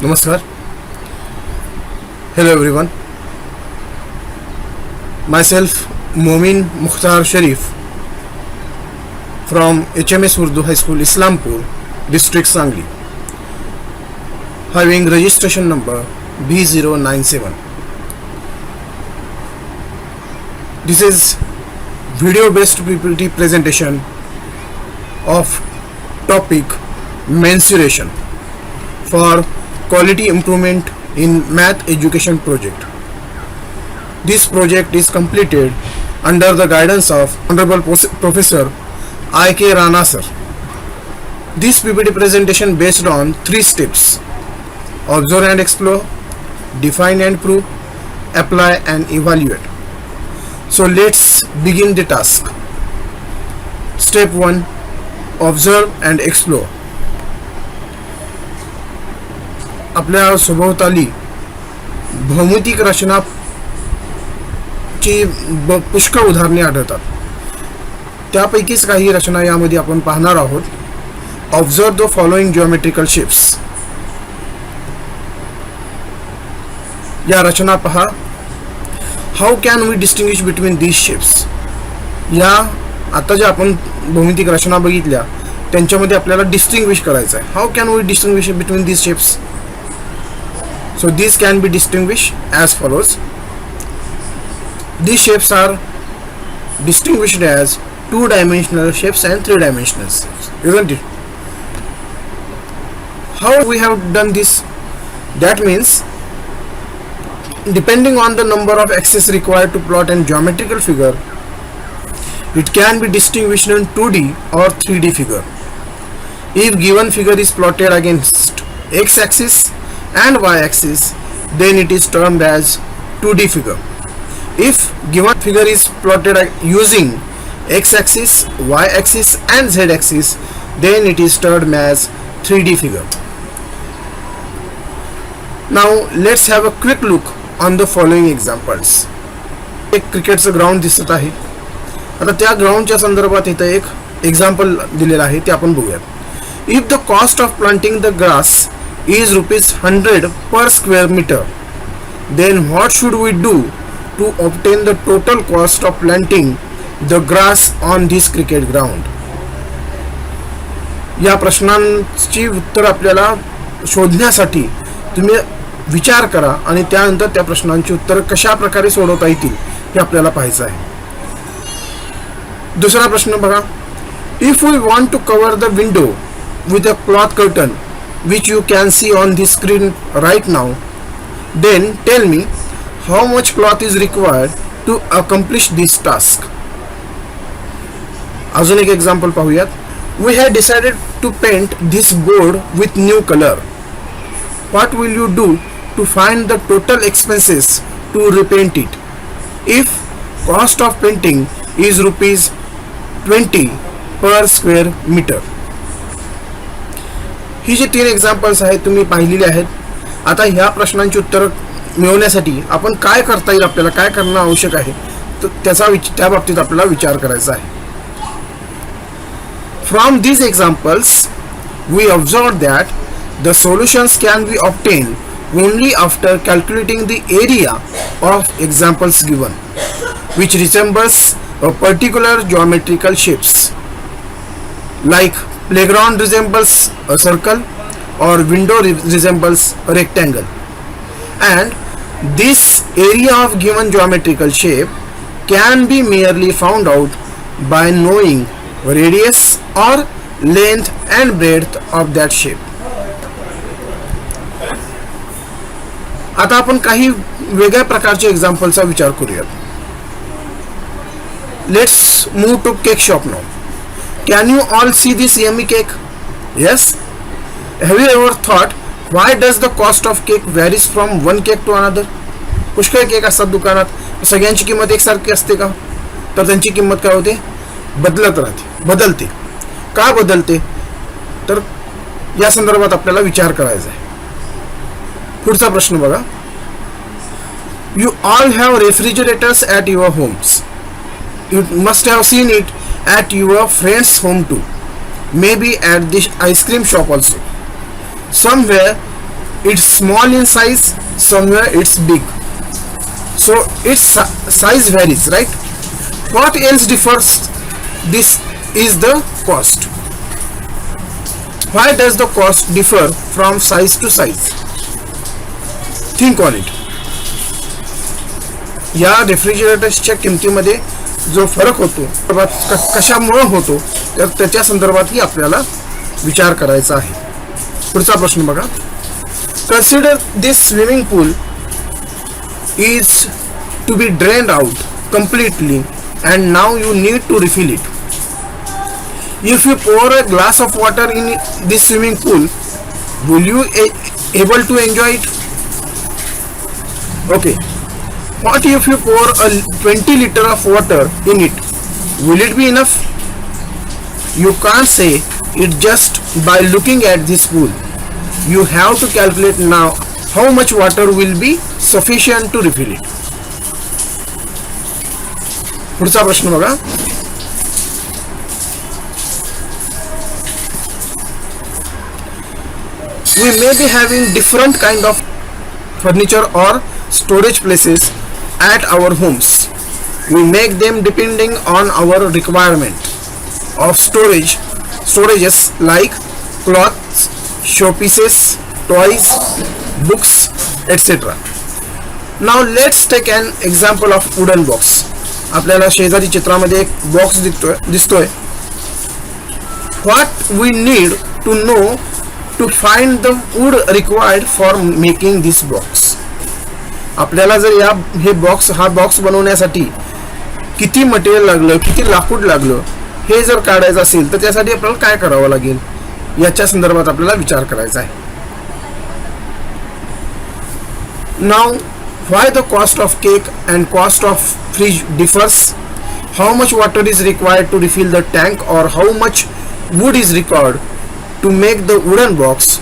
Namaskar. Hello everyone. Myself Momin Mukhtar Sharif from HMS Urdu High School Islampur, District Sangli, having registration number B097. This is video based PPT presentation of topic mensuration for quality improvement in math education project. This project is completed under the guidance of Honorable Professor I.K. Rana sir. This PPT presentation based on 3 steps: observe and explore, define and prove, apply and evaluate. So let's begin the task. Step 1: observe and explore. आपल्या सभोवताली भौमितिक रचना ची पुष्कळ उदाहरणे आढळतात. त्यापैकीच काही रचना यामध्ये आपण पाहणार आहोत. Observe the following geometrical shapes. या रचना पहा. How can we distinguish between these shapes. या आता जे आपण भौमितिक रचना बघितल्या त्यांच्यामध्ये आपल्याला डिस्टिंग्विश करायचं आहे. How can we distinguish between these shapes. So these can be distinguished as follows. These shapes are distinguished as 2-dimensional shapes and 3-dimensional shapes, isn't it? How we have done this? That means depending on the number of axes required to plot a geometrical figure, it can be distinguished in 2D or 3D figure. If given figure is plotted against x-axis and y-axis, then it is termed as 2D figure. If given figure is plotted using x-axis, y-axis and z-axis, then it is termed as 3D figure. Now let's have a quick look on the following examples. एक क्रिकेटचं ground दिसत आहे. आता त्या ग्राउंडच्या संदर्भात इथे एक example दिलेलं आहे ते आपण बघूयात. If the cost of planting the grass is ₹100 per square meter, then what should we do to obtain the total cost of planting the grass on this cricket ground? या प्रश्नांची उत्तर आपल्याला शोधण्यासाठी तुम्ही विचार करा आणि त्यानंतर त्या प्रश्नांची उत्तर कशा प्रकारे सोडवता येतील हे आपल्याला पाहायचं आहे. दुसरा प्रश्न बघा. If we want to cover the window with a cloth curtain which you can see on the screen right now, then tell me how much cloth is required to accomplish this task. अजून एक example पाहूयात. We had decided to paint this board with new color. What will you do to find the total expenses to repaint it? If cost of painting is ₹20 per square meter. He J 3 examples आहेत तुम्ही पाहिलेले आहेत. आता ह्या प्रश्नांची उत्तर मिळवण्यासाठी आपण काय करता येईल, आपल्याला काय करणं आवश्यक आहे तर त्या बाबतीत आपल्याला विचार करायचा आहे. From these examples we observed that the solutions can be obtained only after calculating the area of examples given, which resembles a particular geometrical shapes, like playground resembles a circle or window resembles a rectangle, and this area of given geometrical shape can be merely found out by knowing radius or length and breadth of that shape. आता आपण काही वेगळ्या प्रकारच्या एक्झाम्पलचा विचार करूयात. Let's move to cake shop now. Can you all see this yummy cake? Yes? Have you ever thought why does the cost of cake varies from one cake to another? पुष्कळ cake असतात दुकानात. सगळ्यांची किंमत एकसारखी असते का? तर त्यांची किंमत काय होते? बदलत राहते, बदलते. का बदलते? तर या संदर्भात आपल्याला विचार करायचा आहे. पुढचा प्रश्न बघा. You all have refrigerators at your homes. You must have seen it at your friend's home too. Maybe at the ice cream shop also. Somewhere it's small in size, somewhere it's big. So its size varies, right? What else differs? This is the cost. Why does the cost differ from size to size? Think on it. या रेफ्रिजरेटर्सच्या किमतीमध्ये जो फरक होतो कशामुळे होतो तर त्याच्या संदर्भातही आपल्याला विचार करायचा आहे. पुढचा प्रश्न बघा. Consider this swimming pool is to be drained out completely and now you need to refill it. If you pour a glass of water in this swimming pool, will you able to enjoy it? Okay. What if you pour a 20 liter of water in it? Will it be enough? You can't say it just by looking at this pool. You have to calculate now how much water will be sufficient to refill it. पुढचा प्रश्न बघा. We may be having different kind of furniture or storage places at our homes. We make them depending on our requirement of storages like clothes, showpieces, toys, books, etc. Now let's take an example of wooden box. आपल्याला शेजारी चित्रामध्ये एक box दिसतोय. What we need to know to find the wood required for making this box. आपल्याला जर हा box बनवण्यासाठी किती मटेरियल लागलं, किती लाकूड लागलं हे जर काढायचं असेल तर त्यासाठी आपल्याला काय करावं लागेल याच्या संदर्भात आपल्याला विचार करायचा आहे. Now, why the cost of cake and cost of fridge differs? How much water is required to refill the tank or how much wood is required to make the wooden box?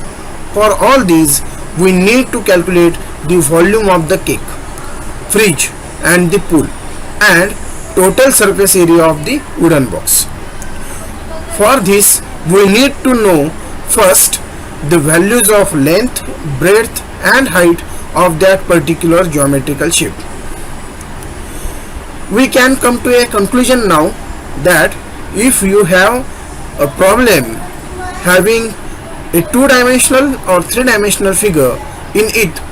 For all these, we need to calculate the volume of the cake, fridge and the pool and total surface area of the wooden box. For this, we need to know first the values of length, breadth and height of that particular geometrical shape. We can come to a conclusion now that if you have a problem having a two-dimensional or three-dimensional figure in it,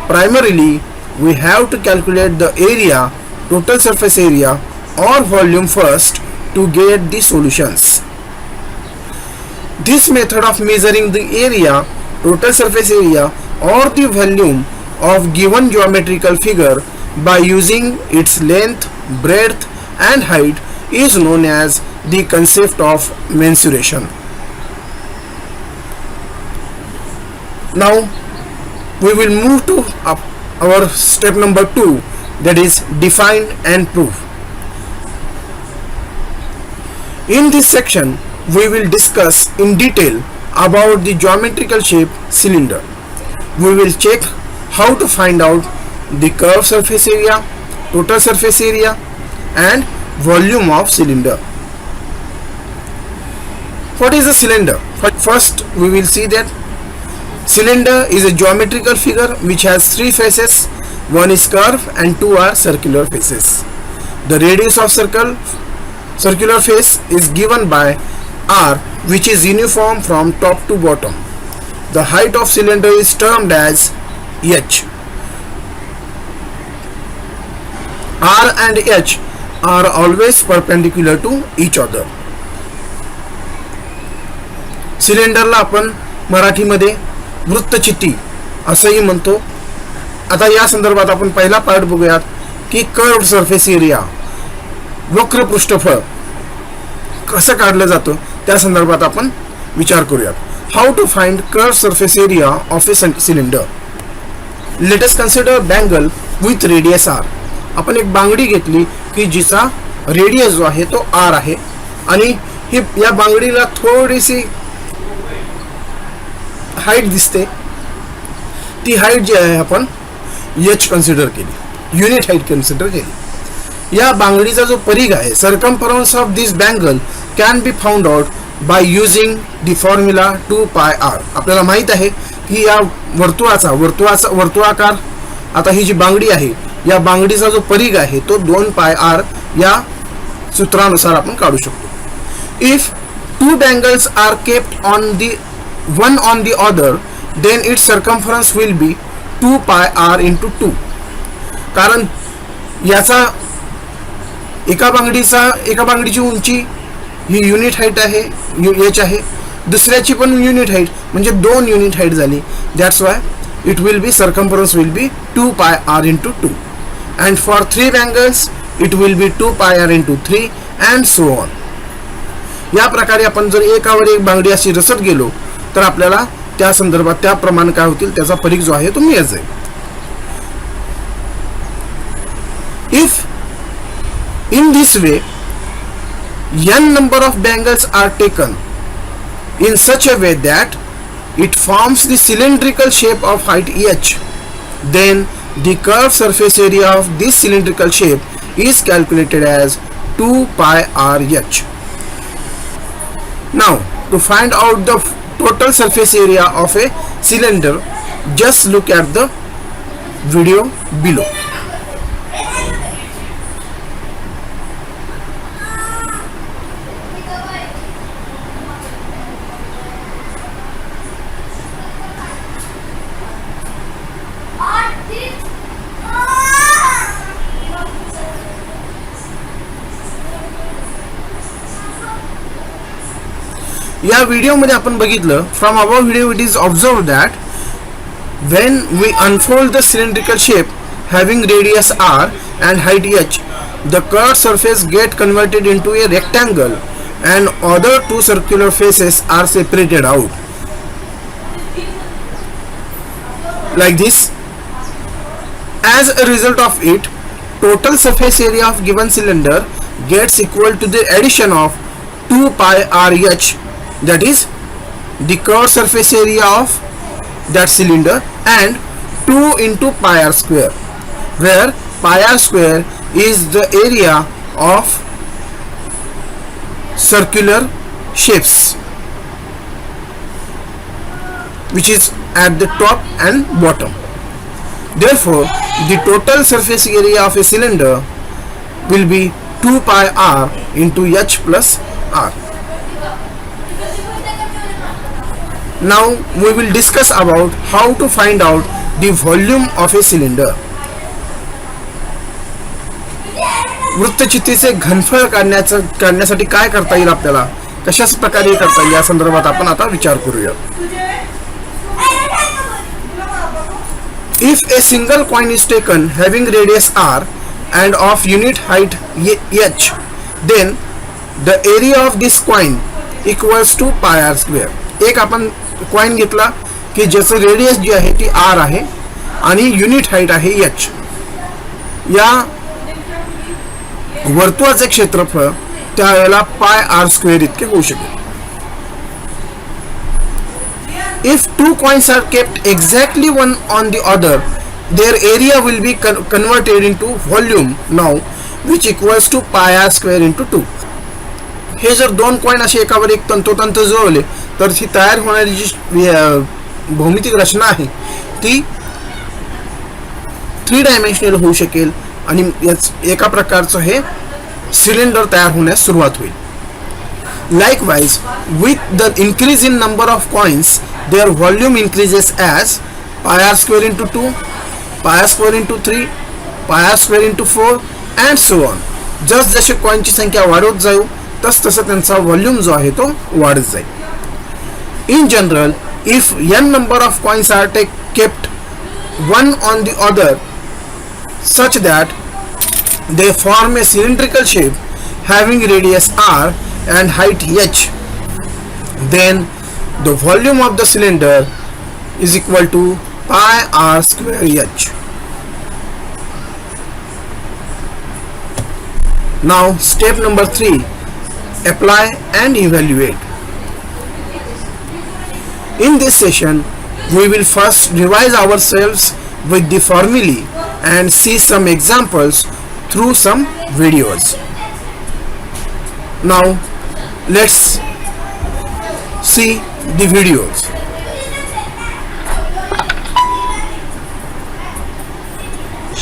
primarily we have to calculate the area, total surface area or volume first to get the solutions. This method of measuring the area, total surface area or the volume of given geometrical figure by using its length, breadth and height is known as the concept of mensuration. Now we will move to our step number 2, that is define and prove. In this section we will discuss in detail about the geometrical shape cylinder. We will check how to find out the curved surface area, total surface area and volume of cylinder. What is a cylinder? First we will see that cylinder is a geometrical figure which has three faces. One is curved and two are circular faces. The radius of circular face is given by R, which is uniform from top to bottom. The height of cylinder is termed as H. R and H are always perpendicular to each other. सिलेंडरला आपण मराठीमध्ये वृत्तचित्ती असंही म्हणतो. आता या संदर्भात आपण पहिला part बघूयात की कर्व्ड सरफेस एरिया, वक्र पृष्ठफळ कसं काढलं जातं त्या संदर्भात आपण विचार करूयात. How to find curved surface area of a cylinder. Let us consider bangle with radius R. आपण एक बांगडी घेतली की जिचा रेडियस जो आहे तो आर आहे आणि ही या बांगडीला थोडीशी हाईट दिसते. ती हाईट जी आहे आपण एच कन्सिडर केली, युनिट हाईट कन्सिडर केली. या बांगडीचा जो परिघ आहे, circumference of this bangle can be found out by using the formula 2 pi are. आपल्याला माहित आहे ही या वर्तुळाकार, आता ही जी बांगडी आहे या बांगडीचा जो परिघ आहे तो 2 पाय r या सूत्रानुसार आपण काढू शकतो. If two bangles are kept on the one on the other, then its circumference will be 2 pi r into 2. कारण याचा एका बांगडीची उंची ही युनिट हाईट आहे h आहे, दुसऱ्याची पण युनिट हाईट म्हणजे 2 युनिट हाईट झाली. That's why it will be circumference will be 2 pi r into 2, and for 3 bangles it will be 2 pi r into 3 and so on. या प्रकारे आपण जर एकावर एक बांगडी अशी रचत गेलो तर आपल्याला त्या संदर्भात त्याप्रमाणे काय होतील त्याचा परिघ जो आहे तो मिळत जाईल. If in this way n number of bangles are taken in such a way that it forms the cylindrical shape of height h, then the curved surface area of this cylindrical shape is calculated as 2 pi r h. Now to find out the total surface area of a cylinder, just look at the video below. या video मध्ये आपण बघितलं, from above video it is observe that when we unfold the cylindrical shape having radius r and height h, the curved surface get converted into a rectangle and other two circular faces are separated out like this. As a result of it, total surface area of given cylinder gets equal to the addition of 2 pi r h, that is the curved surface area of that cylinder, and 2 into pi r square, where pi r square is the area of circular shapes which is at the top and bottom. Therefore the total surface area of a cylinder will be 2 pi r into h plus r. Now we will discuss about how to find out the volume of a cylinder. वृत्तचित्तीचे घनफळ काढण्यासाठी काय करता येईल, आपल्याला कशाच प्रकारे करता येईल या संदर्भात आपण आता विचार करूया. If a single coin is taken having radius r and of unit height h, then the area of this coin equals to pi r square. एक आपण कॉइन घेतला की ज्याचं रेडियस जी आहे ती r आहे आणि युनिट हाईट आहे h. या वर्तुळाचे क्षेत्रफळ त्यावेळेला पाय r स्क्वेअर इतके होऊ शकेल. If two coins are kept exactly one on the other, their area will be converted into volume now, which equals to pi r square into 2. हे जर दोन कॉइन असे एकावर एक तंतोतंत जुळवले तर ती तयार होणारी जी भौमितिक रचना आहे ती 3 डायमेन्शनल होऊ शकेल आणि एका प्रकारचं हे सिलेंडर तयार होण्यास सुरुवात होईल. Likewise, with the increase in number of coins, their volume increases as pi r square into 2, pi r square into 3, pi r square into 4 and so on. जस जसे कॉइनची संख्या वाढत जाईल तसं त्यांचा व्हॉल्यूम जो आहे तो वाढत जाईल. In general, if n number of coins are kept one on the other such that they form a cylindrical shape having radius r and height h, then the volume of the cylinder is equal to pi r square h. Now step number 3, apply and evaluate. In this session we will first revise ourselves with the formulae and see some examples through some videos. Now let's see the videos.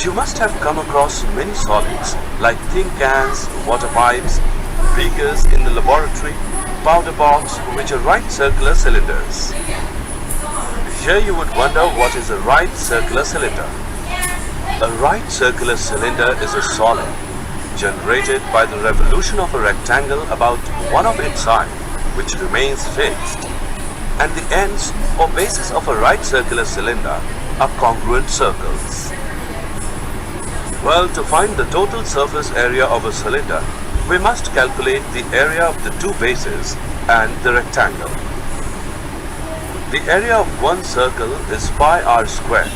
You must have come across many solids like tin cans, water pipes, beakers in the laboratory, powder box, which are right circular cylinders. Here you would wonder what is a right circular cylinder. A right circular cylinder is a solid generated by the revolution of a rectangle about one of its sides, which remains fixed, and the ends or bases of a right circular cylinder are congruent circles. Well, to find the total surface area of a cylinder, we must calculate the area of the two bases and the rectangle. The area of one circle is pi r squared.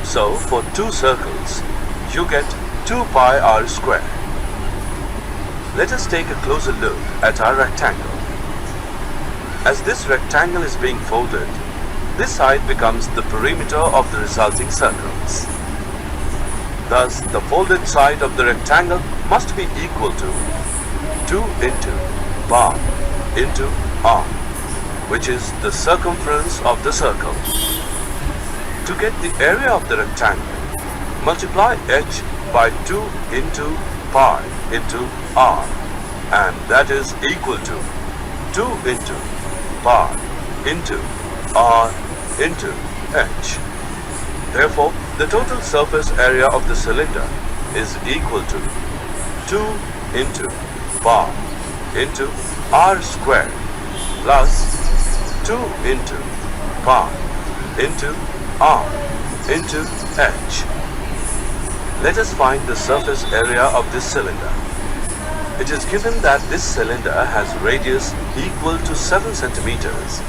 So, for two circles, you get 2 pi r squared. Let us take a closer look at our rectangle. As this rectangle is being folded, this side becomes the perimeter of the resulting circles. Thus, the folded side of the rectangle must be equal to 2 into pi into r, which is the circumference of the circle. To get the area of the rectangle, multiply h by 2 into pi into r, and that is equal to 2 into pi into r into h. Therefore, the total surface area of the cylinder is equal to 2 into pi into r squared plus 2 into pi into r into h. Let us find the surface area of this cylinder. It is given that this cylinder has radius equal to 7 centimeters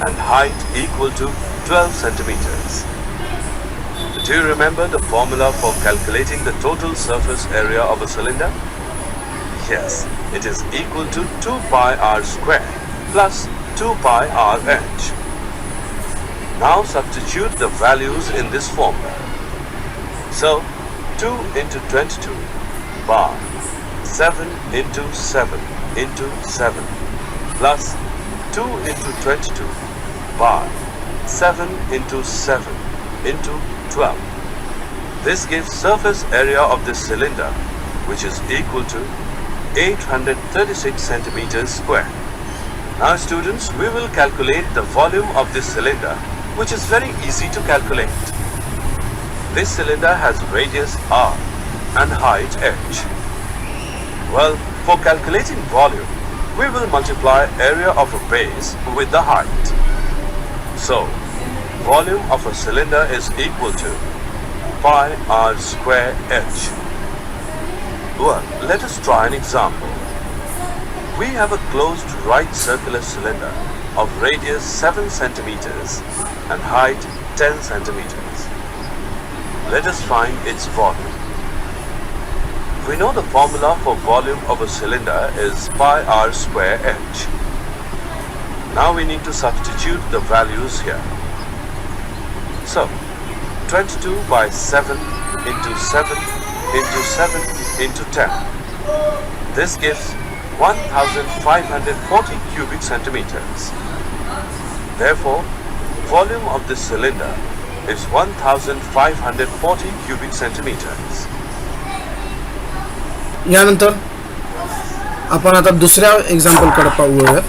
and height equal to 12 centimeters. Do you remember the formula for calculating the total surface area of a cylinder? Yes, it is equal to 2 pi r squared plus 2 pi r h. Now substitute the values in this formula. So, 2 into 22 bar 7 into 7 into 7 plus 2 into 22 bar 7 into 7 into 12. This gives surface area of this cylinder, which is equal to 836 centimeters square. Now students, we will calculate the volume of this cylinder, which is very easy to calculate. This cylinder has radius r and height h. Well, for calculating volume, we will multiply area of a base with the height. So, volume of a cylinder is equal to pi r square h. Well, let us try an example. We have a closed right circular cylinder of radius 7 centimeters and height 10 centimeters. Let us find its volume. We know the formula for volume of a cylinder is pi r square h. Now we need to substitute the values here. So, 22 by 7 into 7 into 7 into 10. This gives 1540 cubic centimeters. Therefore, volume of this cylinder is 1540 cubic centimeters. यानंतर आपण आता दुसऱ्या example कडे पाहूया.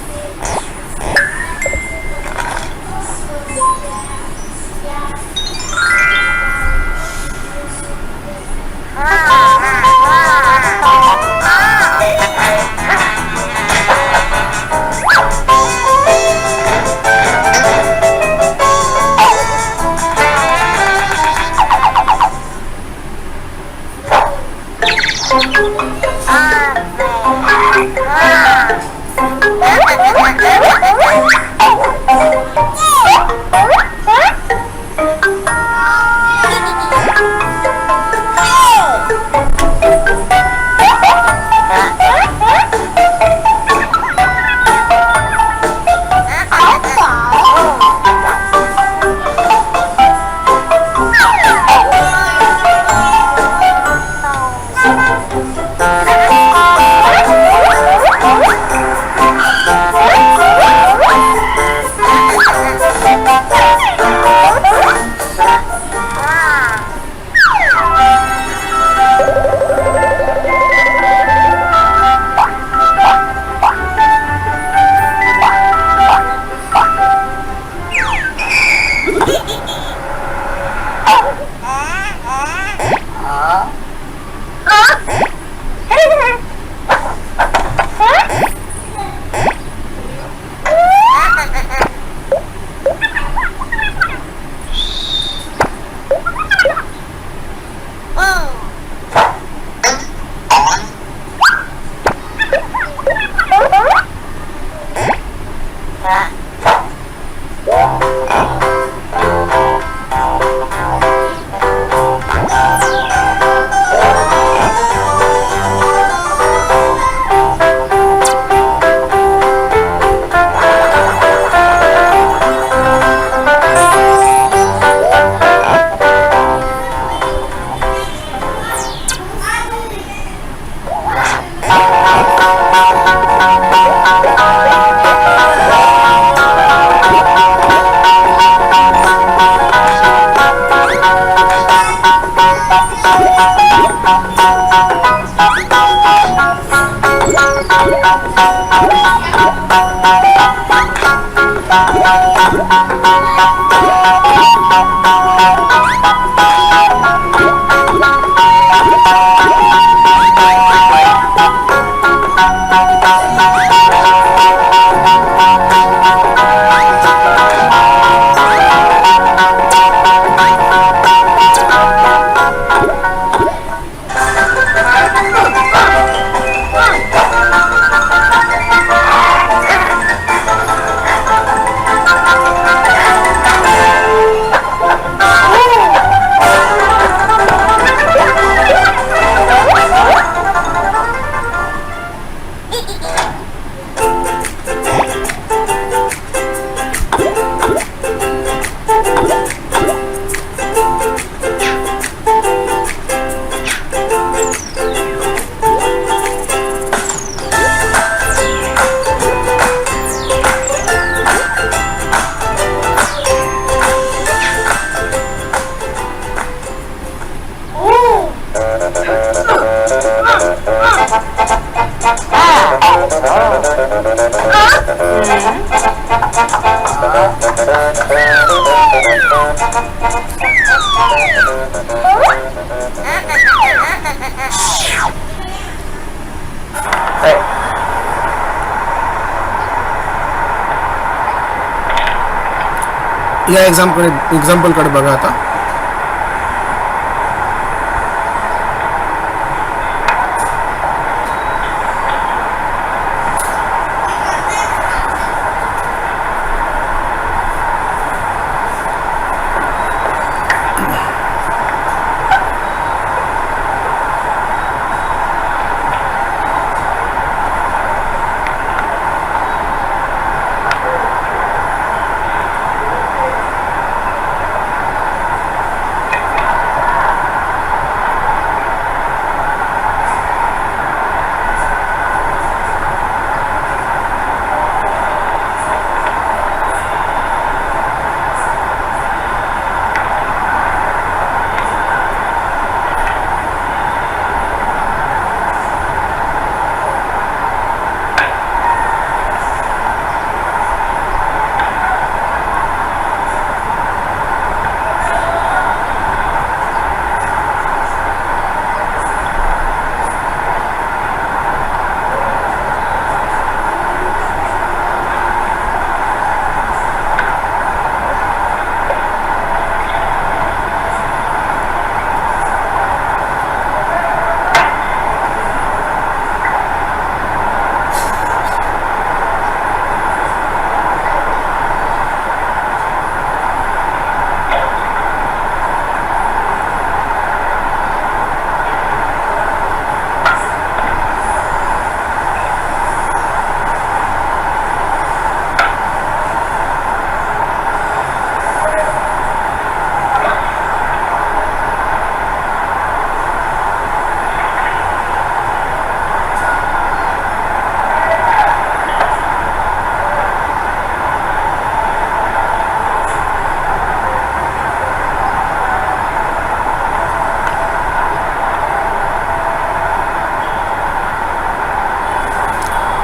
या एक्झाम्पलकडे बघा आता.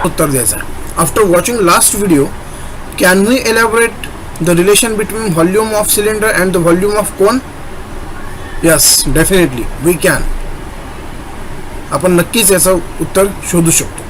उत्तर द्यायचं आहे. After watching last video, can we elaborate the relation between volume of cylinder and the volume of cone? Yes, definitely we can. आपण नक्कीच याचं उत्तर शोधू शकतो.